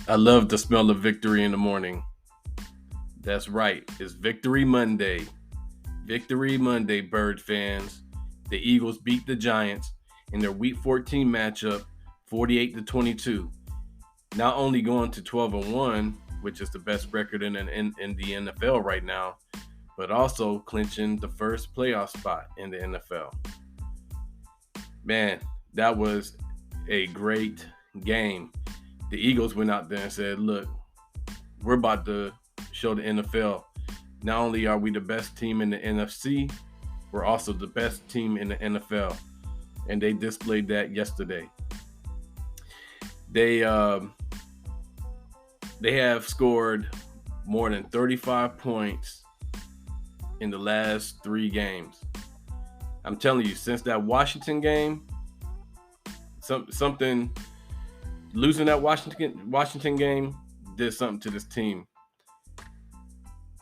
I love the smell of victory in the morning. That's right. It's Victory Monday. Victory Monday, Birds fans. The Eagles beat the Giants in their Week 14 matchup, 48-22. Not only going to 12-1, which is the best record in the NFL right now, but also clinching the first playoff spot in the NFL. Man, that was a great game. The Eagles went out there and said, look, we're about to show the NFL, not only are we the best team in the NFC, we're also the best team in the NFL. And they displayed that yesterday. They have scored more than 35 points in the last 3 games. I'm telling you, since that Washington game, something losing that Washington game did something to this team.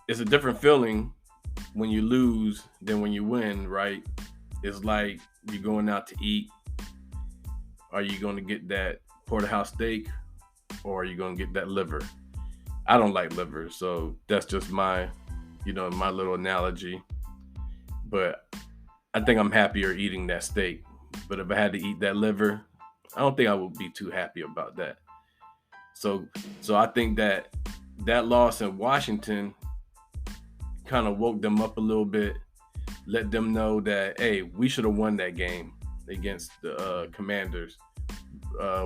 It's a different feeling when you lose than when you win, right? It's like you're going out to eat. Are you going to get that porterhouse steak or are you going to get that liver? I don't like liver, so that's just my little analogy. But I think I'm happier eating that steak. But if I had to eat that liver, I don't think I would be too happy about that. So I think that loss in Washington kind of woke them up a little bit, let them know that, hey, we should have won that game against the Commanders.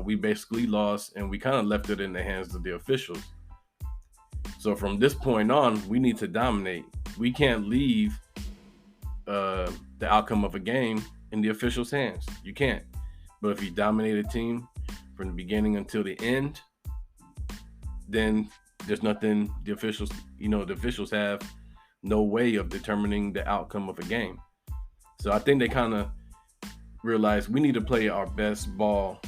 We basically lost, and we kind of left it in the hands of the officials. So from this point on, we need to dominate. We can't leave the outcome of a game in the officials' hands. You can't. But if you dominate a team from the beginning until the end, then there's nothing the officials have no way of determining the outcome of a game. So I think they kind of realized we need to play our best ball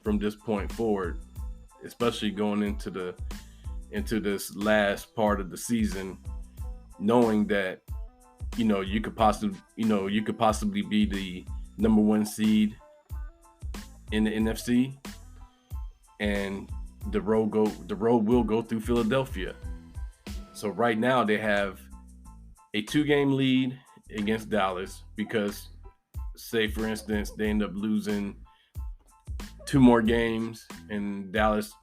from this point forward, especially going into this last part of the season, knowing that you could possibly be the number 1 seed in the NFC, and the road will go through Philadelphia. So right now they have a 2-game lead against Dallas because, say for instance, they end up losing 2 more games and Dallas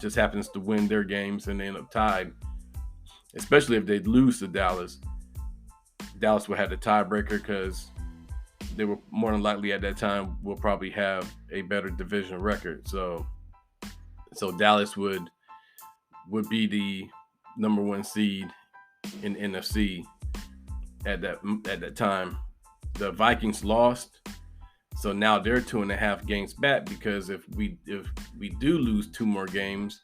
just happens to win their games and they end up tied. Especially if they lose to Dallas will have the tiebreaker because they were more than likely at that time will probably have a better division record. So Dallas would be the number 1 seed in NFC at that time. The Vikings lost, so now they're 2.5 games back because if we do lose 2 more games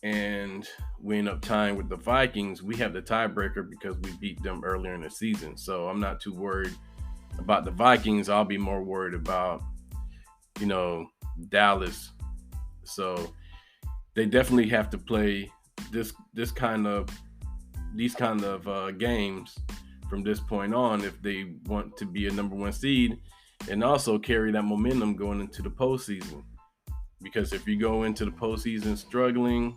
and we end up tying with the Vikings, we have the tiebreaker because we beat them earlier in the season. So I'm not too worried about the Vikings. I'll be more worried about Dallas. So they definitely have to play these kind of games from this point on if they want to be a number 1 seed and also carry that momentum going into the postseason. Because if you go into the postseason struggling,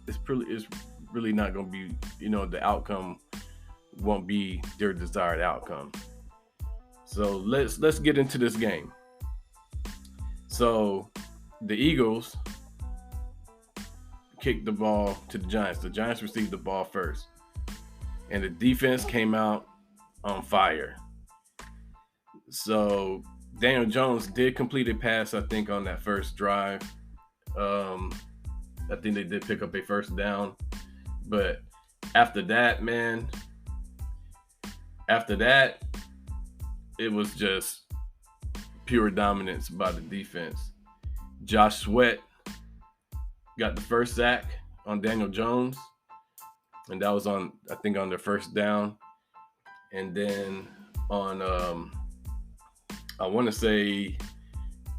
it's really not going to be, the outcome won't be their desired outcome. So let's get into this game. So the Eagles kicked the ball to the Giants. The Giants received the ball first. And the defense came out on fire. So Daniel Jones did complete a pass, I think, on that first drive. I think they did pick up a first down. But after that, it was just pure dominance by the defense. Josh Sweat got the first sack on Daniel Jones, and that was on their first down. And then on I want to say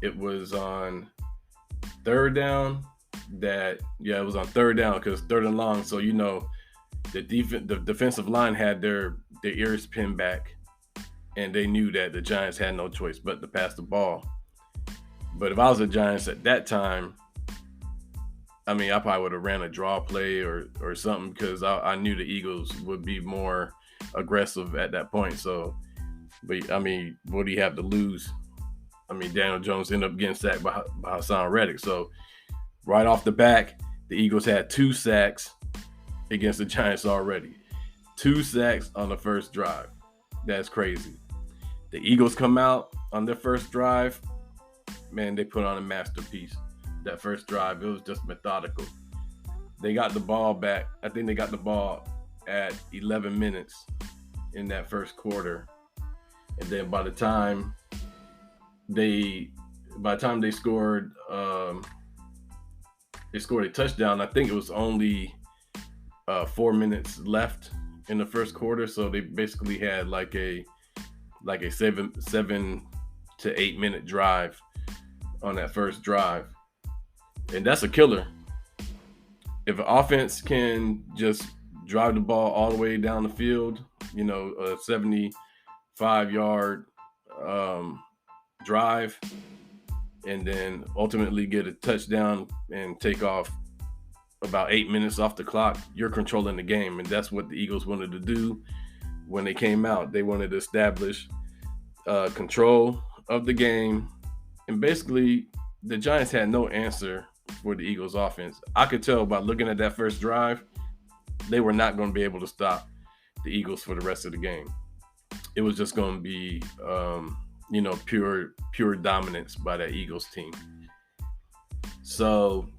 it was on third down it was on third down because third and long. So the defensive line had their ears pinned back, and they knew that the Giants had no choice but to pass the ball. But if I was the Giants at that time, I mean, I probably would have ran a draw play or something because I knew the Eagles would be more aggressive at that point. So, but I mean, what do you have to lose? I mean, Daniel Jones ended up getting sacked by Hassan Reddick. So, right off the back, the Eagles had 2 sacks against the Giants already. 2 sacks on the first drive. That's crazy. The Eagles come out on their first drive. Man, they put on a masterpiece. That first drive, it was just methodical. They got the ball back. I think they got the ball at 11 minutes in that first quarter. And then by the time they scored a touchdown, I think it was only 4 minutes left in the first quarter. So they basically had like a 7 to 8 minute drive on that first drive. And that's a killer. If an offense can just drive the ball all the way down the field, a 75-yard drive, and then ultimately get a touchdown and take off about 8 minutes off the clock, you're controlling the game. And that's what the Eagles wanted to do when they came out. They wanted to establish control of the game. And basically, the Giants had no answer for the Eagles offense. I could tell by looking at that first drive, they were not going to be able to stop the Eagles for the rest of the game. It was just going to be, pure dominance by that Eagles team. So,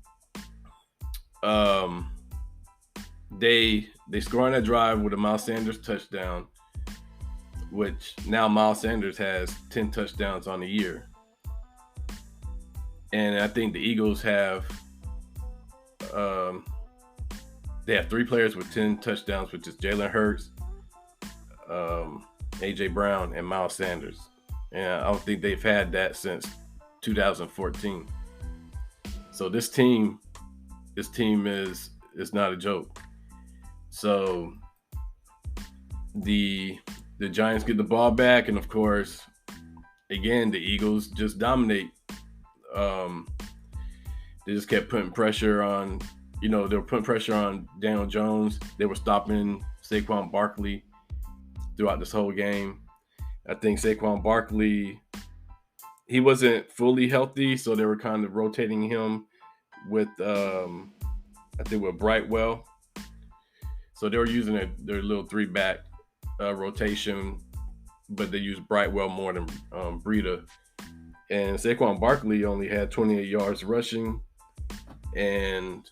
they score on that drive with a Miles Sanders touchdown, which now Miles Sanders has 10 touchdowns on the year. And I think the Eagles have they have 3 players with 10 touchdowns, which is Jalen Hurts, A.J. Brown, and Miles Sanders. And I don't think they've had that since 2014. So this team is not a joke. So the Giants get the ball back, and of course, again, the Eagles just dominate. They just kept putting pressure on, they were putting pressure on Daniel Jones. They were stopping Saquon Barkley throughout this whole game. I think Saquon Barkley, he wasn't fully healthy, so they were kind of rotating him with, with Brightwell. So they were using their little 3-back rotation, but they used Brightwell more than Breida. And Saquon Barkley only had 28 yards rushing, and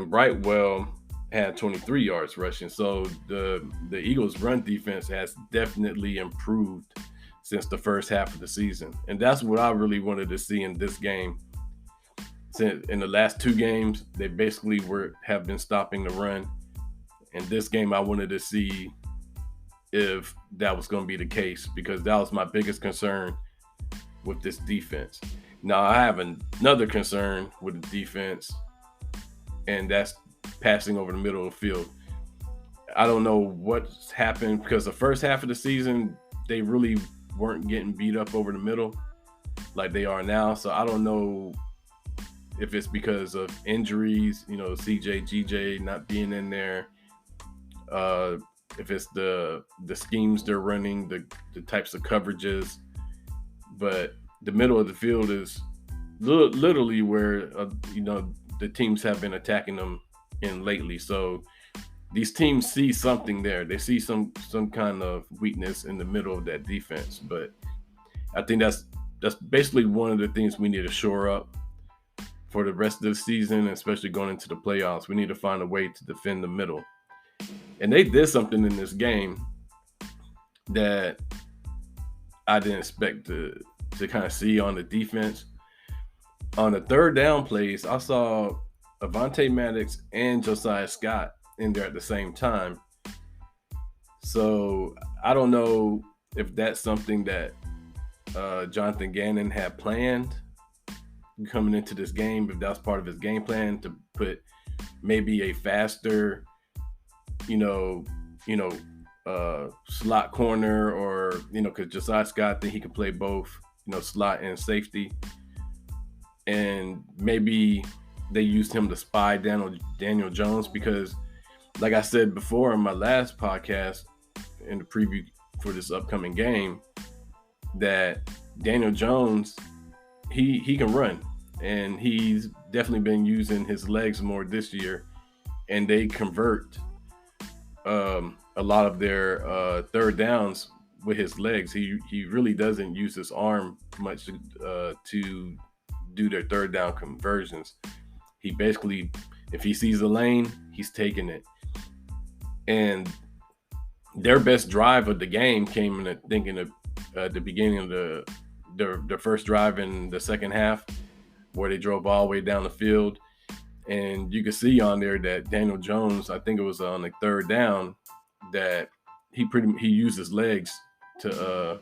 Brightwell had 23 yards rushing. So the Eagles' run defense has definitely improved since the first half of the season. And that's what I really wanted to see in this game. Since in the last 2 games, they basically have been stopping the run. In this game, I wanted to see if that was going to be the case, because that was my biggest concern with this defense. Now, I have another concern with the defense, and that's passing over the middle of the field. I don't know what's happened, because the first half of the season, they really weren't getting beat up over the middle like they are now. So I don't know if it's because of injuries, CJ, GJ not being in there, if it's the schemes they're running, the types of coverages. But the middle of the field is literally where, the teams have been attacking them in lately. So these teams see something there. They see some kind of weakness in the middle of that defense. But I think that's basically one of the things we need to shore up for the rest of the season, especially going into the playoffs. We need to find a way to defend the middle. And they did something in this game that I didn't expect to kind of see on the defense. On the third down plays, I saw Avonte Maddox and Josiah Scott in there at the same time. So I don't know if that's something that Jonathan Gannon had planned coming into this game, if that's part of his game plan to put maybe a faster, slot corner, or, because Josiah Scott, I think he could play both, slot and safety. And maybe they used him to spy Daniel Jones because, like I said before in my last podcast in the preview for this upcoming game, that Daniel Jones, he can run, and he's definitely been using his legs more this year, and they convert a lot of their third downs with his legs. He really doesn't use his arm much to do their third down conversions. He basically, if he sees a lane, he's taking it. And their best drive of the game came in, I think, in the beginning of the first drive in the second half, where they drove all the way down the field. And you could see on there that Daniel Jones, I think it was on the third down, that he used his legs to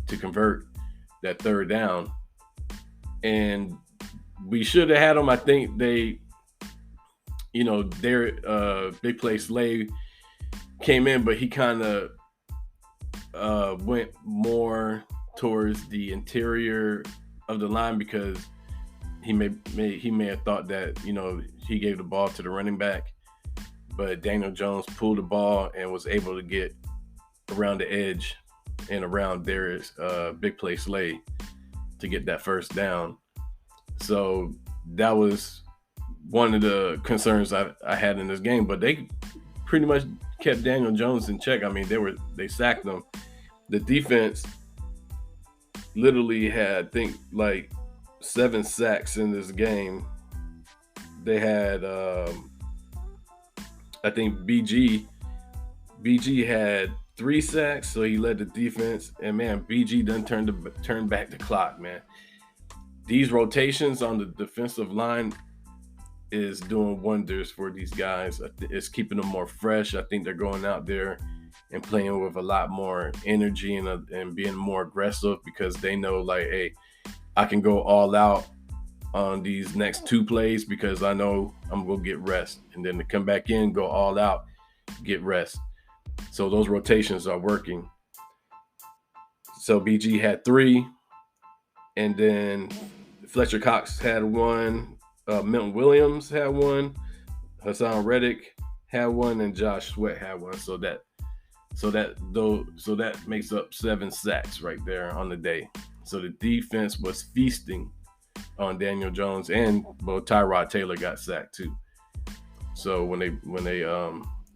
convert that third down. And we should have had him. I think their big play Slay came in, but he kind of went more towards the interior of the line because he may have thought that he gave the ball to the running back, but Daniel Jones pulled the ball and was able to get around the edge and around their big play Slay to get that first down. So that was one of the concerns I had in this game, but they pretty much kept Daniel Jones in check. I mean, they sacked him. The defense literally had, I think, like 7 sacks in this game. They had, I think BG had 3 sacks, so he led the defense. And man, BG done turn back the clock, man. These rotations on the defensive line is doing wonders for these guys. It's keeping them more fresh. I think they're going out there and playing with a lot more energy and being more aggressive because they know, like, hey, I can go all out on these next 2 plays because I know I'm going to get rest. And then to come back in, go all out, get rest. So those rotations are working. So BG had 3. And then Fletcher Cox had 1. Milton Williams had 1. Hassan Reddick had 1. And Josh Sweat had 1. So that makes up 7 sacks right there on the day. So the defense was feasting on Daniel Jones, and Tyrod Taylor got sacked too. So when they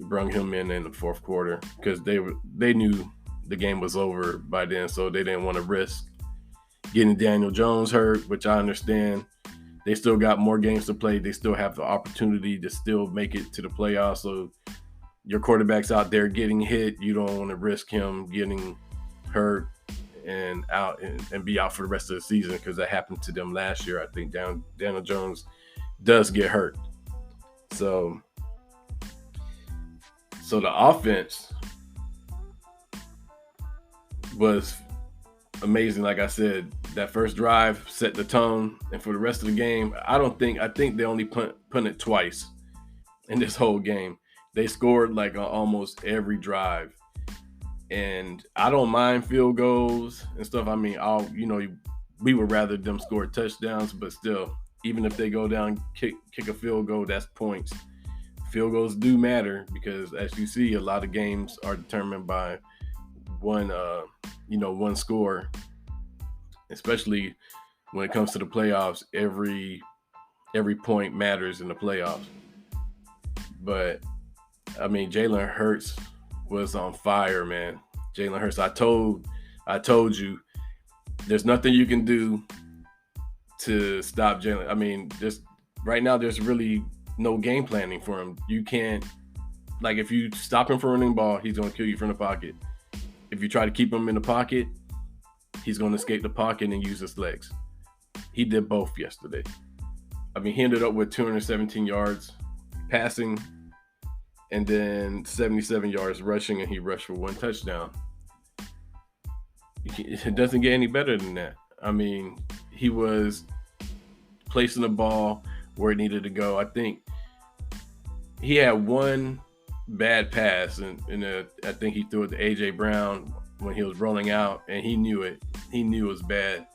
brung him in the fourth quarter, because they knew the game was over by then, so they didn't want to risk getting Daniel Jones hurt, which I understand. They still got more games to play. They still have the opportunity to still make it to the playoffs. So your quarterback's out there getting hit. You don't want to risk him getting hurt and out and be out for the rest of the season, because that happened to them last year. I think Daniel Jones does get hurt. So the offense was amazing. Like I said, that first drive set the tone, and for the rest of the game, I think they only punted twice in this whole game. They scored like on almost every drive. And I don't mind field goals and stuff. I mean, we would rather them score touchdowns, but still, even if they go down, kick a field goal, that's points. Field goals do matter because, as you see, a lot of games are determined by one score. Especially when it comes to the playoffs, every point matters in the playoffs. But I mean, Jalen Hurts was on fire, man. Jalen Hurts, I told you, there's nothing you can do to stop Jalen. I mean, right now, there's really no game planning for him. You can't, like, if you stop him from running the ball, he's going to kill you from the pocket. If you try to keep him in the pocket, he's going to escape the pocket and use his legs. He did both yesterday. I mean, he ended up with 217 yards passing and then 77 yards rushing, and he rushed for 1 touchdown. It doesn't get any better than that. I mean, he was placing the ball where it needed to go. I think he had 1 bad pass, and I think he threw it to A.J. Brown when he was rolling out, and he knew it. He knew it was bad,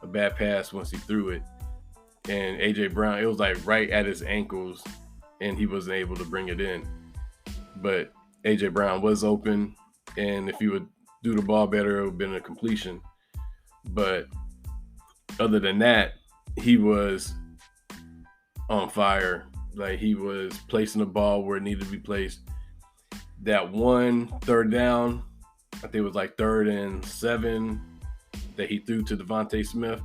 a bad pass once he threw it. and AJ Brown, it was like right at his ankles, and he wasn't able to bring it in. But AJ Brown was open, and if he would do the ball better, it would have been a completion. But other than that, he was on fire. Like, he was placing the ball where it needed to be placed. That one third down, I think it was like 3rd and 7 that he threw to Devontae Smith.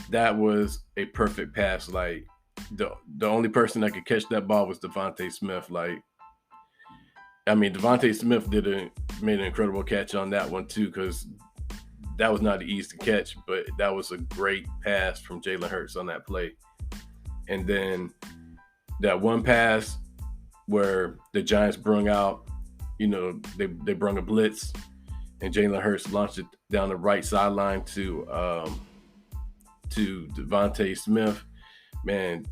That was a perfect pass. Like, the only person that could catch that ball was Devontae Smith. Like, I mean, Devontae Smith made an incredible catch on that one too, because that was not easy to catch, but that was a great pass from Jalen Hurts on that play. And then that one pass where the Giants brung out, they brung a blitz, and Jalen Hurts launched it down the right sideline to Devontae Smith. Man,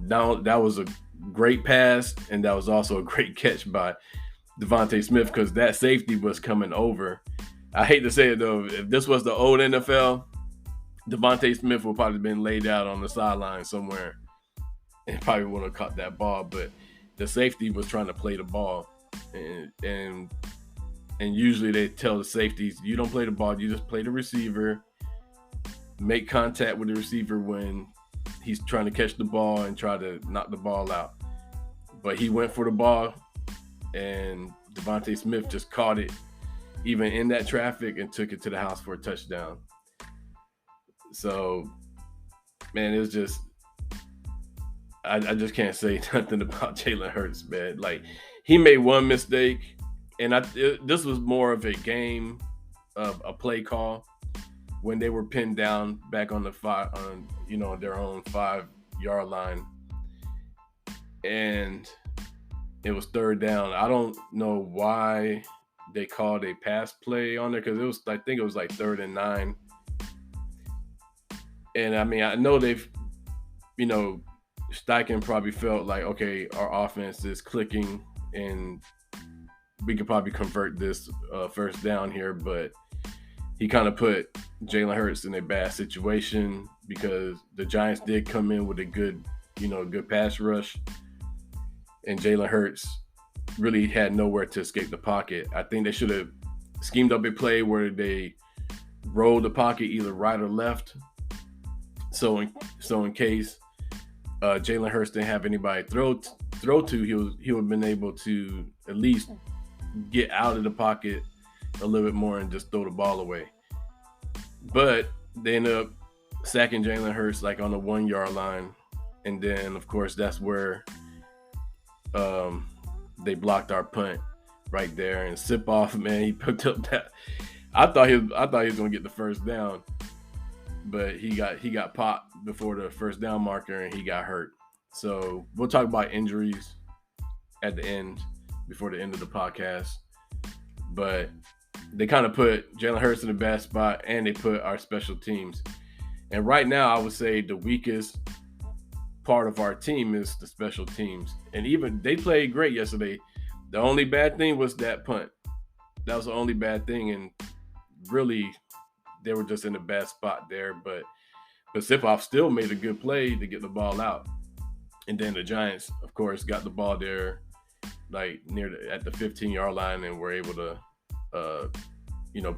that was a great pass, and that was also a great catch by Devontae Smith, because that safety was coming over. I hate to say it though, if this was the old NFL, Devontae Smith would probably have been laid out on the sideline somewhere and probably wouldn't have caught that ball. But the safety was trying to play the ball, and usually they tell the safeties, you don't play the ball, you just play the receiver, make contact with the receiver when he's trying to catch the ball and try to knock the ball out. But he went for the ball, and Devontae Smith just caught it even in that traffic and took it to the house for a touchdown. So, man, it was just, I just can't say nothing about Jalen Hurts, man. Like, he made one mistake, and this was more of a game of a play call when they were pinned down back on their own 5-yard line, and it was 3rd down. I don't know why they called a pass play on there, because I think it was like 3rd and 9. And I mean, I know they've, Steichen probably felt like, okay, our offense is clicking and we could probably convert this 1st down here, but he kind of put Jalen Hurts in a bad situation, because the Giants did come in with a good pass rush, and Jalen Hurts really had nowhere to escape the pocket. I think they should have schemed up a play where they rolled the pocket either right or left. So in case Jalen Hurts didn't have anybody throw to, he would have been able to at least get out of the pocket a little bit more and just throw the ball away. But they ended up sacking Jalen Hurts like on the 1-yard line, and then of course that's where they blocked our punt right there. And Sip Off, man, he picked up that. I thought he was gonna get the 1st down, but he got popped before the 1st down marker, and he got hurt. So we'll talk about injuries at the end, before the end of the podcast. But they kind of put Jalen Hurts in the bad spot, and they put our special teams. And right now, I would say the weakest part of our team is the special teams. And even they played great yesterday. The only bad thing was that punt. That was the only bad thing, and really, they were just in a bad spot there. But Sipoff still made a good play to get the ball out. And then the Giants, of course, got the ball there, like at the 15-yard line, and were able to,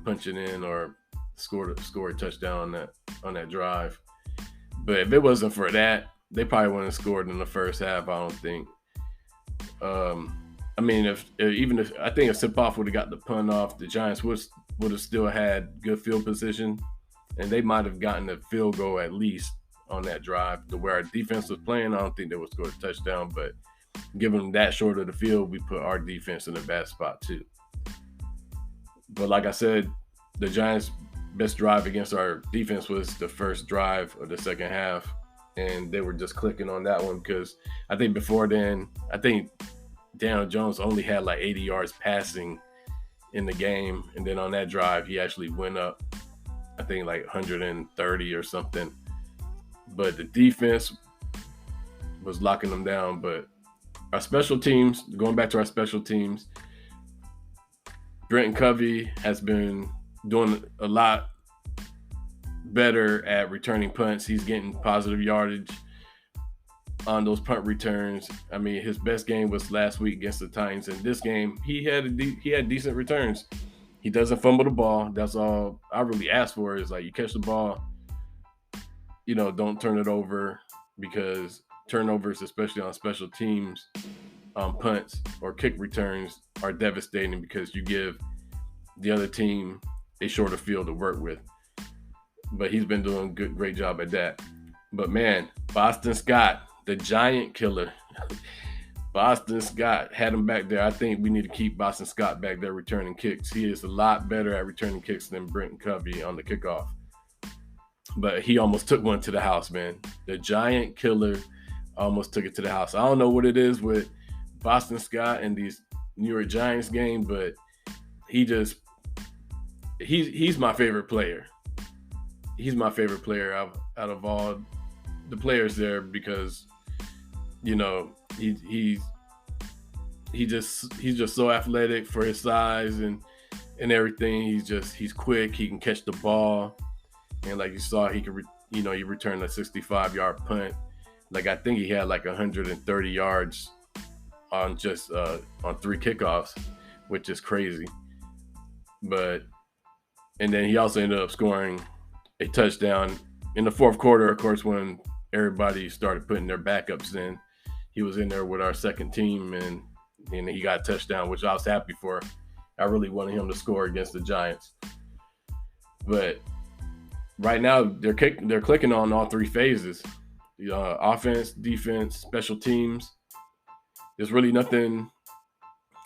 punch it in or score a touchdown on that drive. But if it wasn't for that, they probably wouldn't have scored in the first half, I don't think. I mean, if Sipoff would have got the punt off, the Giants would have still had good field position, and they might have gotten a field goal at least on that drive. To where our defense was playing, I don't think they would score a touchdown, but given them that short of the field, we put our defense in a bad spot too. But like I said, the Giants' best drive against our defense was the first drive of the second half, and they were just clicking on that one, because I think before then, Daniel Jones only had like 80 yards passing in the game, and then on that drive, he actually went up, I think like 130 or something. But the defense was locking them down. But our special teams, going back to our special teams, Brenton Covey has been doing a lot better at returning punts. He's getting positive yardage on those punt returns. I mean, his best game was last week against the Titans. In this game, he had decent returns. He doesn't fumble the ball. That's all I really ask for is like you catch the ball, don't turn it over, because turnovers, especially on special teams, punts or kick returns, are devastating because you give the other team a shorter field to work with. But he's been doing a great job at that. But man, Boston Scott, the giant killer. Boston Scott had him back there. I think we need to keep Boston Scott back there returning kicks. He is a lot better at returning kicks than Brenton Covey on the kickoff. But he almost took one to the house, man. The giant killer almost took it to the house. I don't know what it is with Boston Scott and these New York Giants game, but he's my favorite player. He's my favorite player out of all the players there because, he's just so athletic for his size and everything. He's quick. He can catch the ball, and like you saw, he could he returned a 65-yard punt. Like I think he had like 130 yards on just on 3 kickoffs, which is crazy. And then he also ended up scoring a touchdown in the fourth quarter, of course, when everybody started putting their backups in. He was in there with our second team, and he got a touchdown, which I was happy for. I really wanted him to score against the Giants. But right now, they're clicking on all 3 phases. Offense, defense, special teams. There's really nothing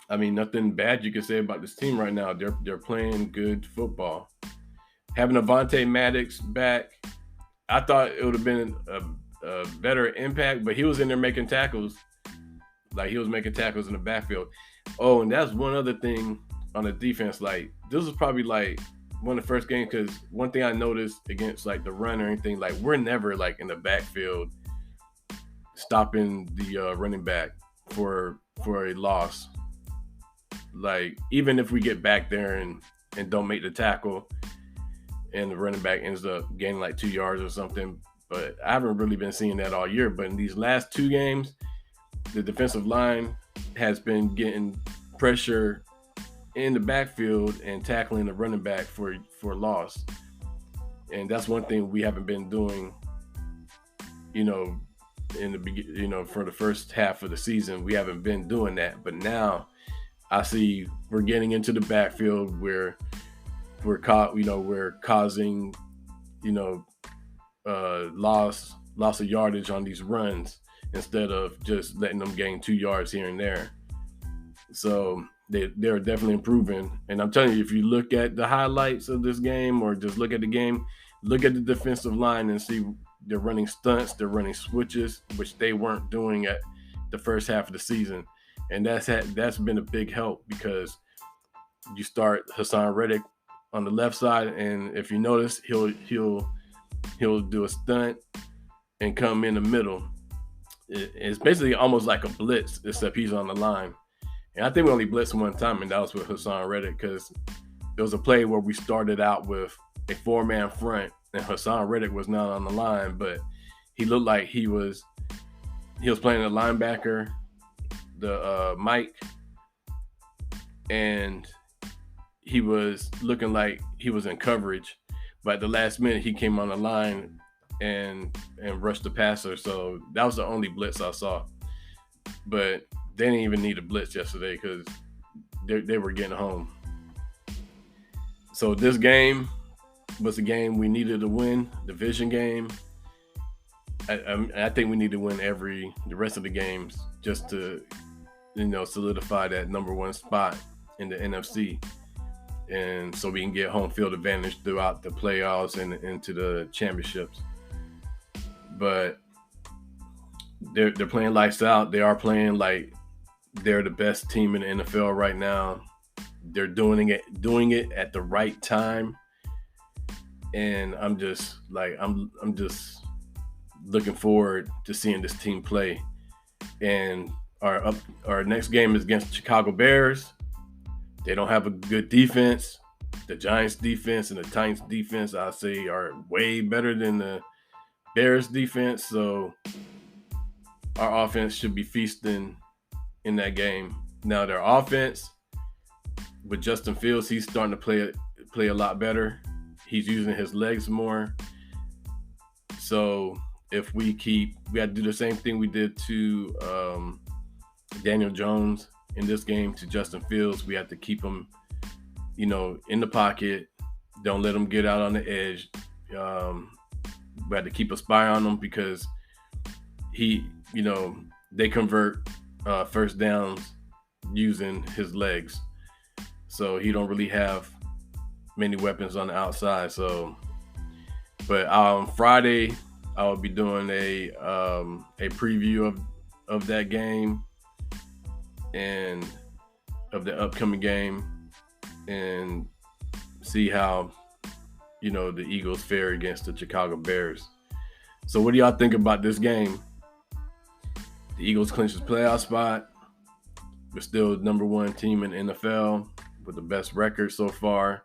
bad you can say about this team right now. They're playing good football. Having Avonte Maddox back, I thought it would have been a better impact, but he was in there making tackles. Like, he was making tackles in the backfield. Oh, and that's one other thing on the defense. Like, this was probably like one of the first games, because one thing I noticed against like the run or anything, like we're never like in the backfield stopping the running back for a loss. Like, even if we get back there and don't make the tackle, and the running back ends up gaining like 2 yards or something. But I haven't really been seeing that all year. But in these last 2 games, the defensive line has been getting pressure in the backfield and tackling the running back for loss. And that's one thing we haven't been doing, in the beginning, for the first half of the season. We haven't been doing that. But now I see we're getting into the backfield where we're causing, loss of yardage on these runs instead of just letting them gain 2 yards here and there. So they're definitely improving. And I'm telling you, if you look at the highlights of this game or just look at the game, look at the defensive line and see they're running stunts, they're running switches, which they weren't doing at the first half of the season. And that's been a big help, because you start Hassan Reddick on the left side, and if you notice, he'll do a stunt and come in the middle. It's basically almost like a blitz, except he's on the line. And I think we only blitzed one time, and that was with Hassan Reddick, because there was a play where we started out with a 4-man front, and Hassan Reddick was not on the line, but he looked like he was playing a linebacker, the Mike, and he was looking like he was in coverage, but at the last minute he came on the line and rushed the passer. So that was the only blitz I saw. But they didn't even need a blitz yesterday because they were getting home. So this game was a game we needed to win, division game. I think we need to win the rest of the games just to, solidify that number 1 spot in the NFC. And so we can get home field advantage throughout the playoffs and into the championships. But they're playing lights out. They are playing like they're the best team in the NFL right now. They're doing it at the right time. And I'm just looking forward to seeing this team play. And our next game is against the Chicago Bears. They don't have a good defense. The Giants defense and the Titans defense, I say, are way better than the Bears defense. So our offense should be feasting in that game. Now their offense with Justin Fields, he's starting to play a lot better. He's using his legs more. So if we got to do the same thing we did to Daniel Jones in this game to Justin Fields. We have to keep him, in the pocket. Don't let him get out on the edge. We have to keep a spy on him because they convert first downs using his legs. So he don't really have many weapons on the outside. So, but on Friday, I will be doing a preview of that game and of the upcoming game and see how the Eagles fare against the Chicago Bears. So what do y'all think about this game? The Eagles clinched the playoff spot. We're still the number one team in the NFL with the best record so far.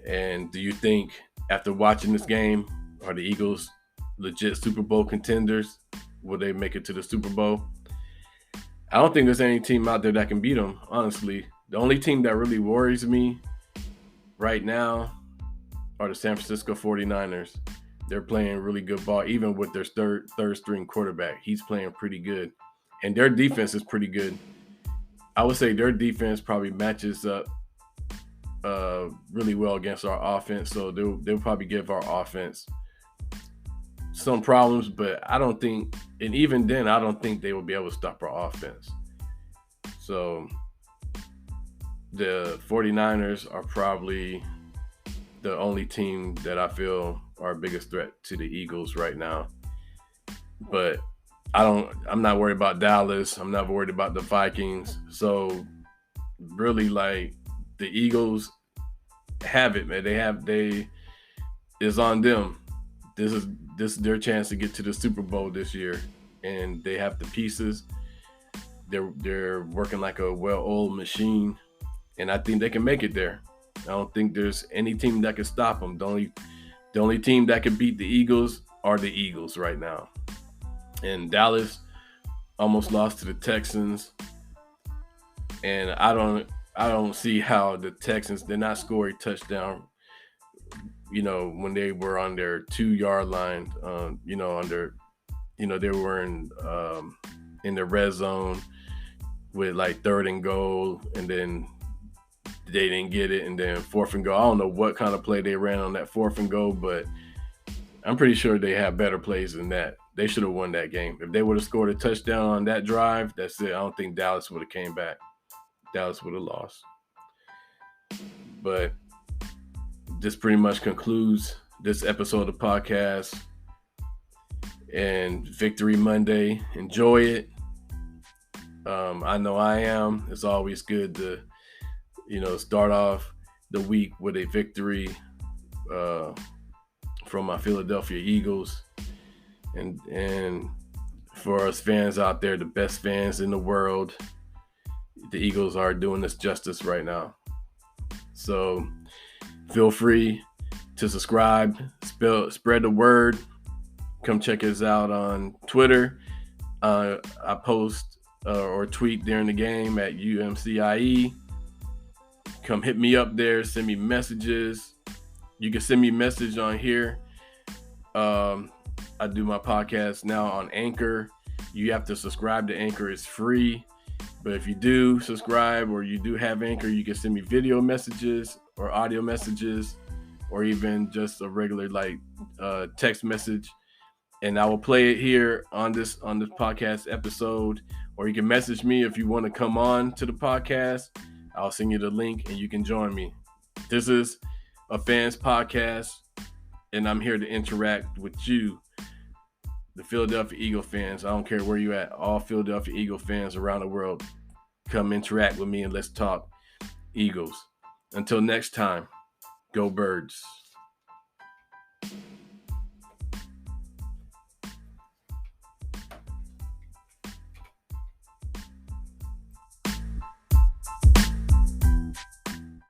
And do you think after watching this game, are the Eagles legit Super Bowl contenders? Will they make it to the Super Bowl? I don't think there's any team out there that can beat them, honestly. The only team that really worries me right now are the San Francisco 49ers. They're playing really good ball, even with their third string quarterback. He's playing pretty good. And their defense is pretty good. I would say their defense probably matches up really well against our offense. So they'll probably give our offense some problems, but I don't think, and even then, I don't think they will be able to stop our offense. So the 49ers are probably the only team that I feel are our biggest threat to the Eagles right now. But I'm not worried about Dallas. I'm not worried about the Vikings. So really, like, the Eagles have it, man. It's on them. This is their chance to get to the Super Bowl this year, and they have the pieces. They're working like a well-oiled machine, and I think they can make it there. I don't think there's any team that can stop them. The only team that can beat the Eagles are the Eagles right now. And Dallas almost lost to the Texans, and I don't see how the Texans did not score a touchdown. When they were on their 2-yard line, they were in the red zone with like 3rd and goal, and then they didn't get it, and then 4th and goal. I don't know what kind of play they ran on that 4th and goal, but I'm pretty sure they have better plays than that. They should have won that game. If they would have scored a touchdown on that drive, that's it. I don't think Dallas would have came back. Dallas would have lost. But this pretty much concludes this episode of the podcast. And Victory Monday. Enjoy it. I know I am. It's always good to, start off the week with a victory from my Philadelphia Eagles. And for us fans out there, the best fans in the world, the Eagles are doing us justice right now. So feel free to subscribe, spread the word. Come check us out on Twitter. I post or tweet during the game at UMCIE. Come hit me up there. Send me messages. You can send me a message on here. I do my podcast now on Anchor. You have to subscribe to Anchor. It's free. But if you do subscribe or you do have Anchor, you can send me video messages or audio messages or even just a regular text message. And I will play it here on this podcast episode. Or you can message me if you want to come on to the podcast. I'll send you the link and you can join me. This is a fans podcast, and I'm here to interact with you, the Philadelphia Eagle fans. I don't care where you at. All Philadelphia Eagle fans around the world, come interact with me and let's talk Eagles. Until next time, go Birds.